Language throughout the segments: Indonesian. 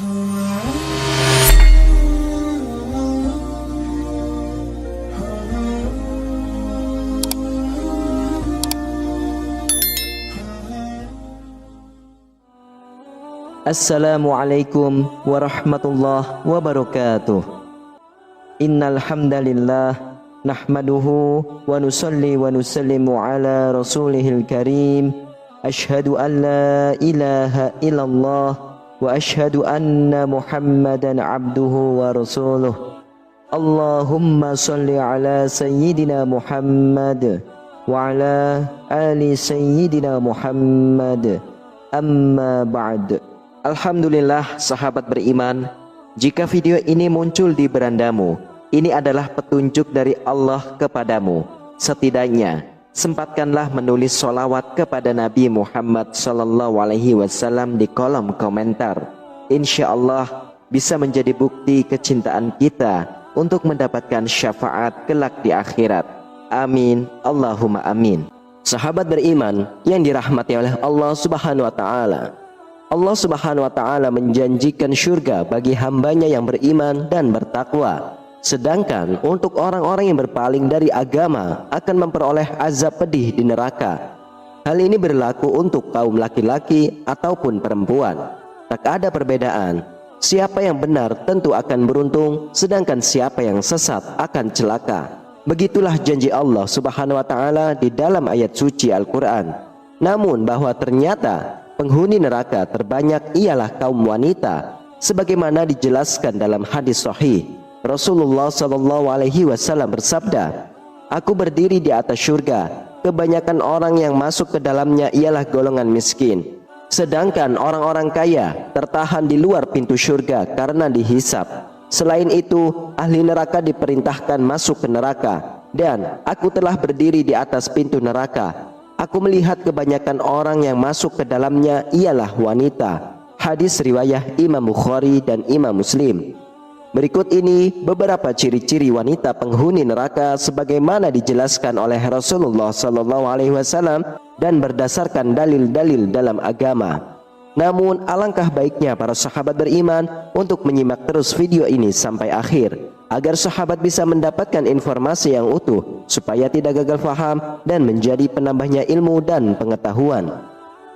Assalamualaikum warahmatullahi wabarakatuh. Innal hamdalillah nahmaduhu wa nusalli wa nusallimu ala rasulihil karim. Ashhadu an la ilaha illallah wa ashhadu anna Muhammadan abduhu wa rasuluh. Allahumma salli ala sayyidina Muhammad wa ala ali sayyidina Muhammad. Amma ba'd. Alhamdulillah sahabat beriman, jika video ini muncul di berandamu, ini adalah petunjuk dari Allah kepadamu. Setidaknya sempatkanlah menulis sholawat kepada Nabi Muhammad SAW di kolom komentar. Insya Allah bisa menjadi bukti kecintaan kita untuk mendapatkan syafaat kelak di akhirat. Amin, Allahumma amin. Sahabat beriman yang dirahmati oleh Allah Subhanahu wa Ta'ala, Allah Subhanahu wa Ta'ala menjanjikan surga bagi hambanya yang beriman dan bertakwa. Sedangkan untuk orang-orang yang berpaling dari agama akan memperoleh azab pedih di neraka. Hal ini berlaku untuk kaum laki-laki ataupun perempuan. Tak ada perbedaan. Siapa yang benar tentu akan beruntung, sedangkan siapa yang sesat akan celaka. Begitulah janji Allah Subhanahu wa Ta'ala di dalam ayat suci Al-Quran. Namun bahwa ternyata penghuni neraka terbanyak ialah kaum wanita, sebagaimana dijelaskan dalam hadis sahih. Rasulullah SAW bersabda, "Aku berdiri di atas surga, kebanyakan orang yang masuk ke dalamnya ialah golongan miskin, sedangkan orang-orang kaya tertahan di luar pintu surga karena dihisap. Selain itu, ahli neraka diperintahkan masuk ke neraka, dan aku telah berdiri di atas pintu neraka. Aku melihat kebanyakan orang yang masuk ke dalamnya ialah wanita." Hadis riwayah Imam Bukhari dan Imam Muslim. Berikut ini beberapa ciri-ciri wanita penghuni neraka sebagaimana dijelaskan oleh Rasulullah SAW dan berdasarkan dalil-dalil dalam agama. Namun alangkah baiknya para sahabat beriman untuk menyimak terus video ini sampai akhir, agar sahabat bisa mendapatkan informasi yang utuh, supaya tidak gagal faham dan menjadi penambahnya ilmu dan pengetahuan.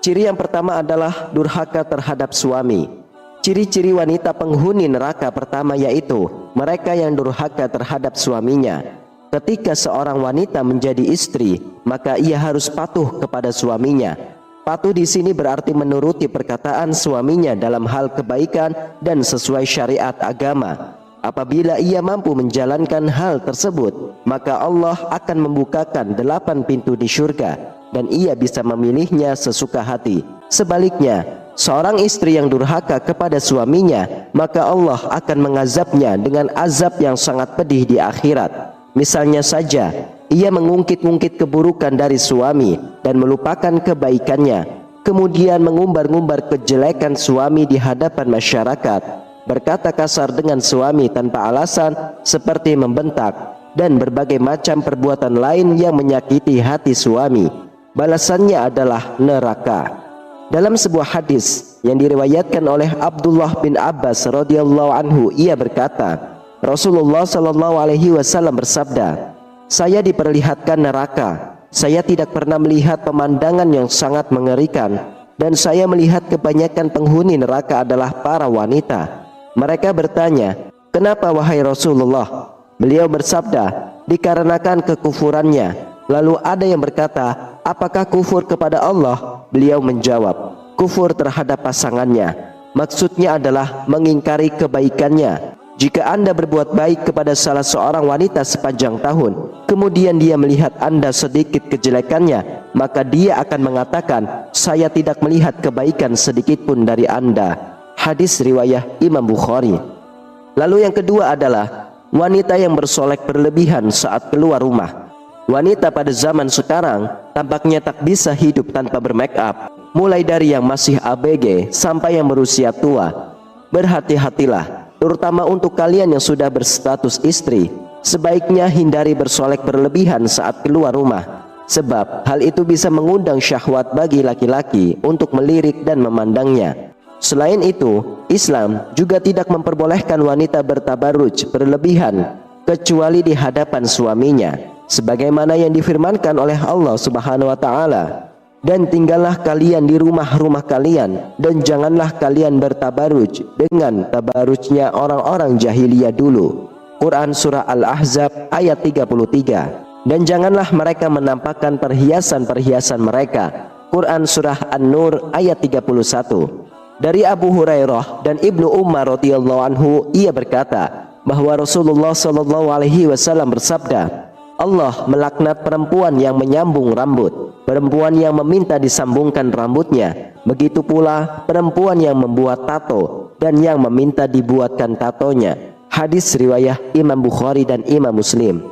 Ciri yang pertama adalah durhaka terhadap suami. Ciri-ciri wanita penghuni neraka pertama yaitu mereka yang durhaka terhadap suaminya. Ketika seorang wanita menjadi istri, maka ia harus patuh kepada suaminya. Patuh di sini berarti menuruti perkataan suaminya dalam hal kebaikan dan sesuai syariat agama. Apabila ia mampu menjalankan hal tersebut, maka Allah akan membukakan 8 pintu di surga dan ia bisa memilihnya sesuka hati. Sebaliknya, seorang istri yang durhaka kepada suaminya, maka Allah akan mengazabnya dengan azab yang sangat pedih di akhirat. Misalnya saja, ia mengungkit-ungkit keburukan dari suami dan melupakan kebaikannya, kemudian mengumbar-ngumbar kejelekan suami di hadapan masyarakat, berkata kasar dengan suami tanpa alasan seperti membentak, dan berbagai macam perbuatan lain yang menyakiti hati suami. Balasannya adalah neraka. Dalam sebuah hadis yang diriwayatkan oleh Abdullah bin Abbas radhiyallahu anhu, ia berkata, Rasulullah SAW bersabda, "Saya diperlihatkan neraka. Saya tidak pernah melihat pemandangan yang sangat mengerikan, dan saya melihat kebanyakan penghuni neraka adalah para wanita." Mereka bertanya, "Kenapa wahai Rasulullah?" Beliau bersabda, "Dikarenakan kekufurannya." Lalu ada yang berkata, "Apakah kufur kepada Allah?" Beliau menjawab, "Kufur terhadap pasangannya." Maksudnya adalah mengingkari kebaikannya. Jika Anda berbuat baik kepada salah seorang wanita sepanjang tahun, kemudian dia melihat Anda sedikit kejelekannya, maka dia akan mengatakan, "Saya tidak melihat kebaikan sedikit pun dari Anda." Hadis riwayah Imam Bukhari. Lalu yang kedua adalah wanita yang bersolek berlebihan saat keluar rumah. Wanita pada zaman sekarang tampaknya tak bisa hidup tanpa bermake up, mulai dari yang masih ABG sampai yang berusia tua. Berhati-hatilah, terutama untuk kalian yang sudah berstatus istri. Sebaiknya hindari bersolek berlebihan saat keluar rumah, sebab hal itu bisa mengundang syahwat bagi laki-laki untuk melirik dan memandangnya. Selain itu, Islam juga tidak memperbolehkan wanita bertabarruj berlebihan kecuali di hadapan suaminya, sebagaimana yang difirmankan oleh Allah Subhanahu wa taala, dan tinggallah kalian di rumah-rumah kalian dan janganlah kalian bertabarruj dengan tabarrujnya orang-orang jahiliyah dulu. Quran surah Al-Ahzab ayat 33. Dan janganlah mereka menampakkan perhiasan-perhiasan mereka. Quran surah An-Nur ayat 31. Dari Abu Hurairah dan Ibnu Umar radhiyallahu anhu, ia berkata bahwa Rasulullah sallallahu alaihi wasallam bersabda, Allah melaknat perempuan yang menyambung rambut, perempuan yang meminta disambungkan rambutnya, begitu pula perempuan yang membuat tato dan yang meminta dibuatkan tatonya. Hadis riwayat Imam Bukhari dan Imam Muslim.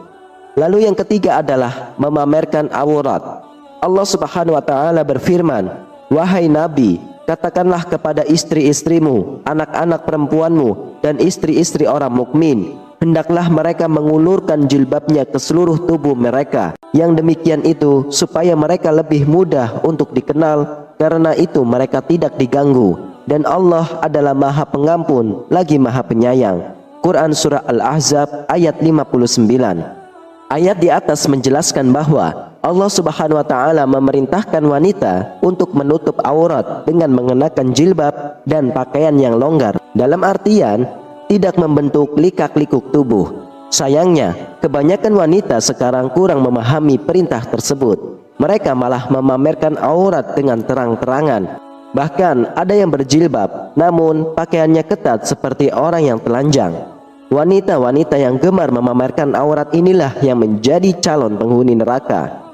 Lalu yang ketiga adalah memamerkan aurat. Allah Subhanahu wa taala berfirman, wahai Nabi, katakanlah kepada istri-istrimu, anak-anak perempuanmu, dan istri-istri orang mukmin, hendaklah mereka mengulurkan jilbabnya ke seluruh tubuh mereka. Yang demikian itu supaya mereka lebih mudah untuk dikenal, karena itu mereka tidak diganggu, dan Allah adalah Maha Pengampun lagi Maha Penyayang. Quran surah Al-Ahzab ayat 59. Ayat di atas menjelaskan bahwa Allah Subhanahu wa taala memerintahkan wanita untuk menutup aurat dengan mengenakan jilbab dan pakaian yang longgar, dalam artian tidak membentuk likak-likuk tubuh. Sayangnya, kebanyakan wanita sekarang kurang memahami perintah tersebut. Mereka malah memamerkan aurat dengan terang-terangan. Bahkan ada yang berjilbab namun pakaiannya ketat seperti orang yang telanjang. Wanita-wanita yang gemar memamerkan aurat inilah yang menjadi calon penghuni neraka.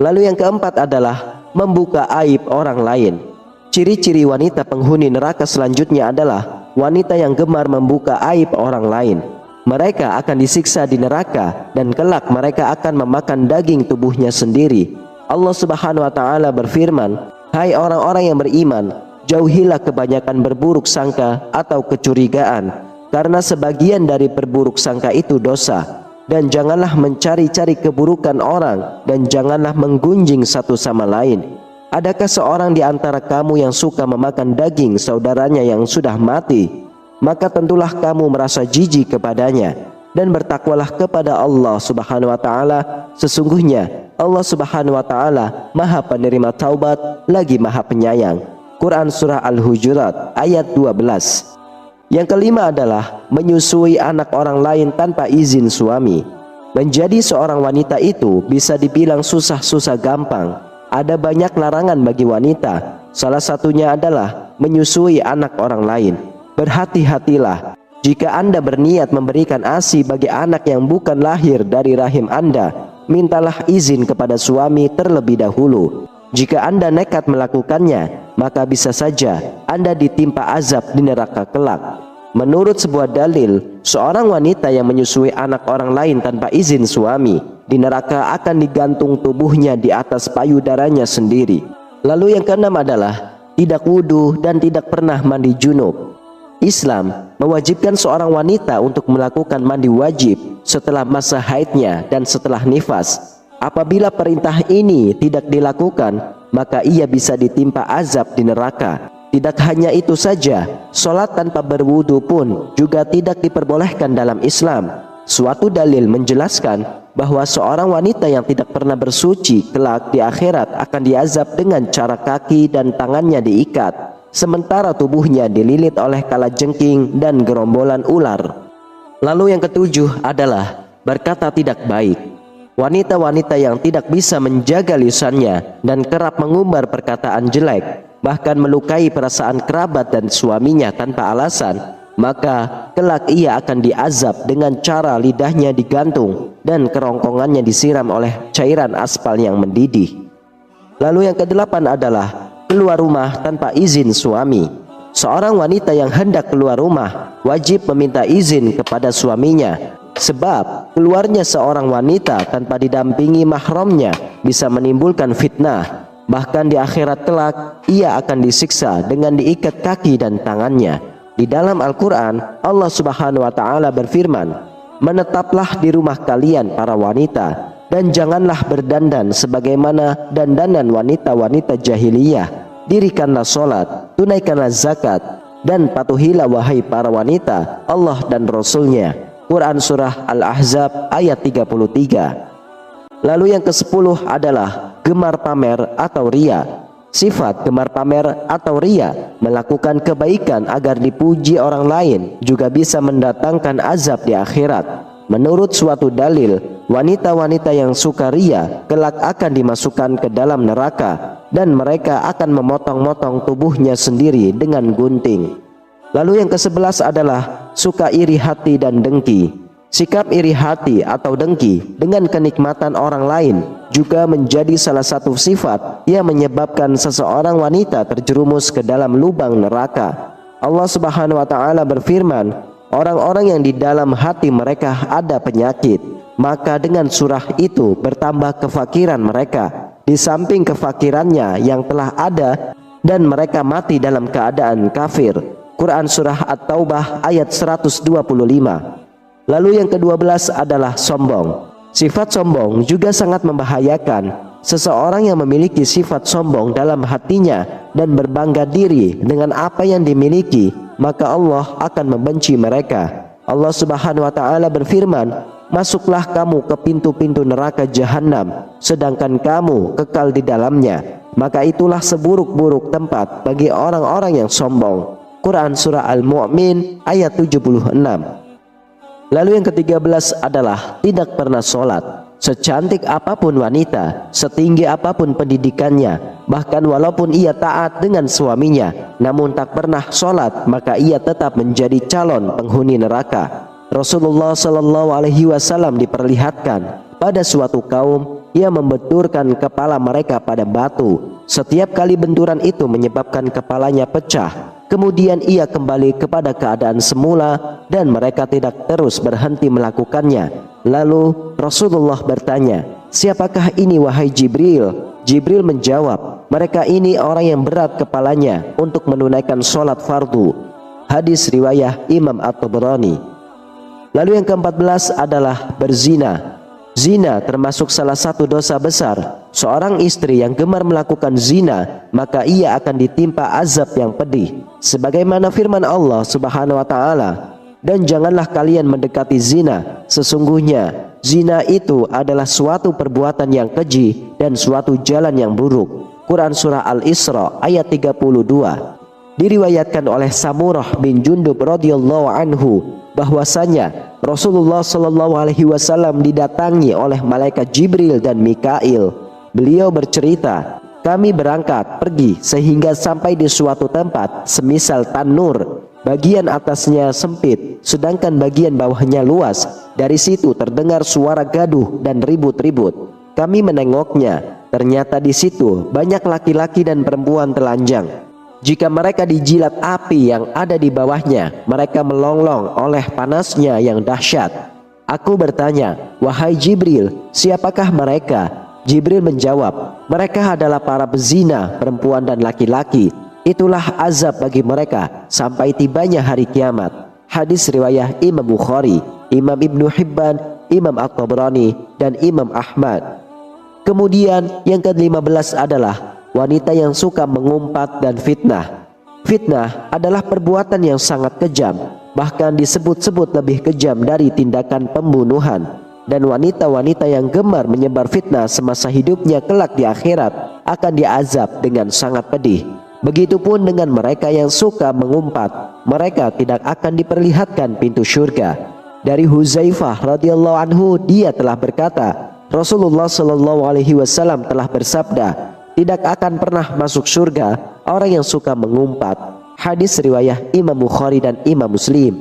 Lalu yang keempat adalah membuka aib orang lain. Ciri-ciri wanita penghuni neraka selanjutnya adalah wanita yang gemar membuka aib orang lain. Mereka akan disiksa di neraka dan kelak mereka akan memakan daging tubuhnya sendiri. Allah Subhanahu wa taala berfirman, hai orang-orang yang beriman, jauhilah kebanyakan berburuk sangka atau kecurigaan, karena sebagian dari berburuk sangka itu dosa. Dan janganlah mencari-cari keburukan orang, dan janganlah menggunjing satu sama lain. Adakah seorang di antara kamu yang suka memakan daging saudaranya yang sudah mati? Maka tentulah kamu merasa jijik kepadanya, dan bertakwalah kepada Allah Subhanahu wa taala. Sesungguhnya Allah Subhanahu wa taala Maha Penerima taubat lagi Maha Penyayang. Quran surah Al-Hujurat ayat 12. Yang kelima adalah menyusui anak orang lain tanpa izin suami. Menjadi seorang wanita itu bisa dibilang susah-susah gampang. Ada banyak larangan bagi wanita. Salah satunya adalah menyusui anak orang lain. Berhati-hatilah jika Anda berniat memberikan ASI bagi anak yang bukan lahir dari rahim Anda. Mintalah izin kepada suami terlebih dahulu. Jika Anda nekat melakukannya, maka bisa saja Anda ditimpa azab di neraka kelak. Menurut sebuah dalil, seorang wanita yang menyusui anak orang lain tanpa izin suami di neraka akan digantung tubuhnya di atas payudaranya sendiri. Lalu yang keenam adalah tidak wudhu dan tidak pernah mandi junub. Islam mewajibkan seorang wanita untuk melakukan mandi wajib setelah masa haidnya dan setelah nifas. Apabila perintah ini tidak dilakukan, maka ia bisa ditimpa azab di neraka. Tidak hanya itu saja, sholat tanpa berwudu pun juga tidak diperbolehkan dalam Islam. Suatu dalil menjelaskan bahwa seorang wanita yang tidak pernah bersuci kelak di akhirat akan diazab dengan cara kaki dan tangannya diikat, sementara tubuhnya dililit oleh kalajengking dan gerombolan ular. Lalu yang ketujuh adalah berkata tidak baik. Wanita-wanita yang tidak bisa menjaga lisannya dan kerap mengumbar perkataan jelek, bahkan melukai perasaan kerabat dan suaminya tanpa alasan, maka kelak ia akan diazab dengan cara lidahnya digantung dan kerongkongannya disiram oleh cairan aspal yang mendidih. Lalu yang kedelapan adalah keluar rumah tanpa izin suami. Seorang wanita yang hendak keluar rumah wajib meminta izin kepada suaminya, sebab keluarnya seorang wanita tanpa didampingi mahramnya bisa menimbulkan fitnah. Bahkan di akhirat kelak ia akan disiksa dengan diikat kaki dan tangannya. Di dalam Al-Quran Allah Subhanahu wa taala berfirman, menetaplah di rumah kalian para wanita, dan janganlah berdandan sebagaimana dandanan wanita-wanita jahiliyah. Dirikanlah sholat, tunaikanlah zakat, dan patuhilah wahai para wanita Allah dan Rasulnya. Quran Surah Al-Ahzab ayat 33. Lalu yang ke-10 adalah gemar pamer atau riya. Sifat gemar pamer atau riya, melakukan kebaikan agar dipuji orang lain, juga bisa mendatangkan azab di akhirat. Menurut suatu dalil, wanita-wanita yang suka riya kelak akan dimasukkan ke dalam neraka, dan mereka akan memotong-motong tubuhnya sendiri dengan gunting. Lalu yang ke-11 adalah suka iri hati dan dengki. Sikap iri hati atau dengki dengan kenikmatan orang lain juga menjadi salah satu sifat yang menyebabkan seseorang wanita terjerumus ke dalam lubang neraka. Allah Subhanahu wa taala berfirman, orang-orang yang di dalam hati mereka ada penyakit, maka dengan surah itu bertambah kefakiran mereka, di samping kefakirannya yang telah ada, dan mereka mati dalam keadaan kafir. Quran Surah At-Taubah ayat 125. Lalu yang ke-12 adalah sombong. Sifat sombong juga sangat membahayakan. Seseorang yang memiliki sifat sombong dalam hatinya dan berbangga diri dengan apa yang dimiliki, maka Allah akan membenci mereka. Allah Subhanahu wa taala berfirman, "Masuklah kamu ke pintu-pintu neraka jahanam, sedangkan kamu kekal di dalamnya. Maka itulah seburuk-buruk tempat bagi orang-orang yang sombong." Quran Surah Al-Mu'min ayat 76. Lalu yang ke-13 adalah tidak pernah sholat. Secantik apapun wanita, setinggi apapun pendidikannya, bahkan walaupun ia taat dengan suaminya, namun tak pernah sholat, maka ia tetap menjadi calon penghuni neraka. Rasulullah Shallallahu Alaihi Wasallam diperlihatkan pada suatu kaum yang membenturkan kepala mereka pada batu. Setiap kali benturan itu menyebabkan kepalanya pecah. Kemudian ia kembali kepada keadaan semula dan mereka tidak terus berhenti melakukannya. Lalu Rasulullah bertanya, "Siapakah ini wahai Jibril?" Jibril menjawab, "Mereka ini orang yang berat kepalanya untuk menunaikan sholat fardu." Hadis riwayah Imam At-Tabrani. Lalu yang ke-14 adalah berzina. Zina termasuk salah satu dosa besar. Seorang istri yang gemar melakukan zina, maka ia akan ditimpa azab yang pedih. Sebagaimana firman Allah Subhanahu wa taala, "Dan janganlah kalian mendekati zina. Sesungguhnya zina itu adalah suatu perbuatan yang keji dan suatu jalan yang buruk." Quran Surah Al-Isra ayat 32. Diriwayatkan oleh Samurah bin Jundub radhiyallahu anhu bahwasanya Rasulullah Shallallahu Alaihi Wasallam didatangi oleh malaikat Jibril dan Mikail. Beliau bercerita, "Kami berangkat pergi sehingga sampai di suatu tempat semisal tanur. Bagian atasnya sempit, sedangkan bagian bawahnya luas. Dari situ terdengar suara gaduh dan ribut-ribut. Kami menengoknya. Ternyata di situ banyak laki-laki dan perempuan telanjang. Jika mereka dijilat api yang ada di bawahnya, mereka melonglong oleh panasnya yang dahsyat. Aku bertanya, 'Wahai Jibril, siapakah mereka?' Jibril menjawab, 'Mereka adalah para pezina, perempuan dan laki-laki. Itulah azab bagi mereka sampai tibanya hari kiamat.' Hadis riwayah Imam Bukhari, Imam Ibnu Hibban, Imam At-Tabrani, dan Imam Ahmad. Kemudian yang ke-15 adalah wanita yang suka mengumpat dan fitnah. Fitnah adalah perbuatan yang sangat kejam, bahkan disebut-sebut lebih kejam dari tindakan pembunuhan. Dan wanita-wanita yang gemar menyebar fitnah semasa hidupnya kelak di akhirat akan diazab dengan sangat pedih. Begitupun dengan mereka yang suka mengumpat, mereka tidak akan diperlihatkan pintu surga. Dari Huzaifah radhiyallahu anhu, dia telah berkata, Rasulullah Shallallahu Alaihi Wasallam telah bersabda, "Tidak akan pernah masuk surga orang yang suka mengumpat." Hadis riwayah Imam Bukhari dan Imam Muslim.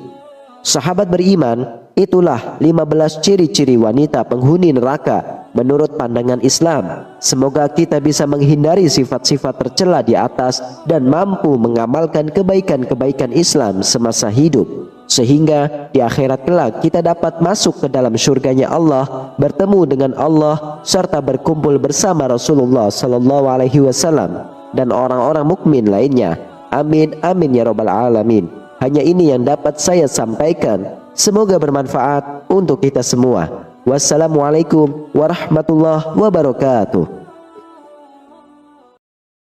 Sahabat beriman, itulah 15 ciri-ciri wanita penghuni neraka menurut pandangan Islam. Semoga kita bisa menghindari sifat-sifat tercela di atas dan mampu mengamalkan kebaikan-kebaikan Islam semasa hidup, sehingga di akhirat kelak kita dapat masuk ke dalam surganya Allah, bertemu dengan Allah, serta berkumpul bersama Rasulullah Sallallahu Alaihi Wasallam dan orang-orang mukmin lainnya. Amin amin ya rabbal alamin. Hanya ini yang dapat saya sampaikan. Semoga bermanfaat untuk kita semua. Wassalamualaikum warahmatullahi wabarakatuh.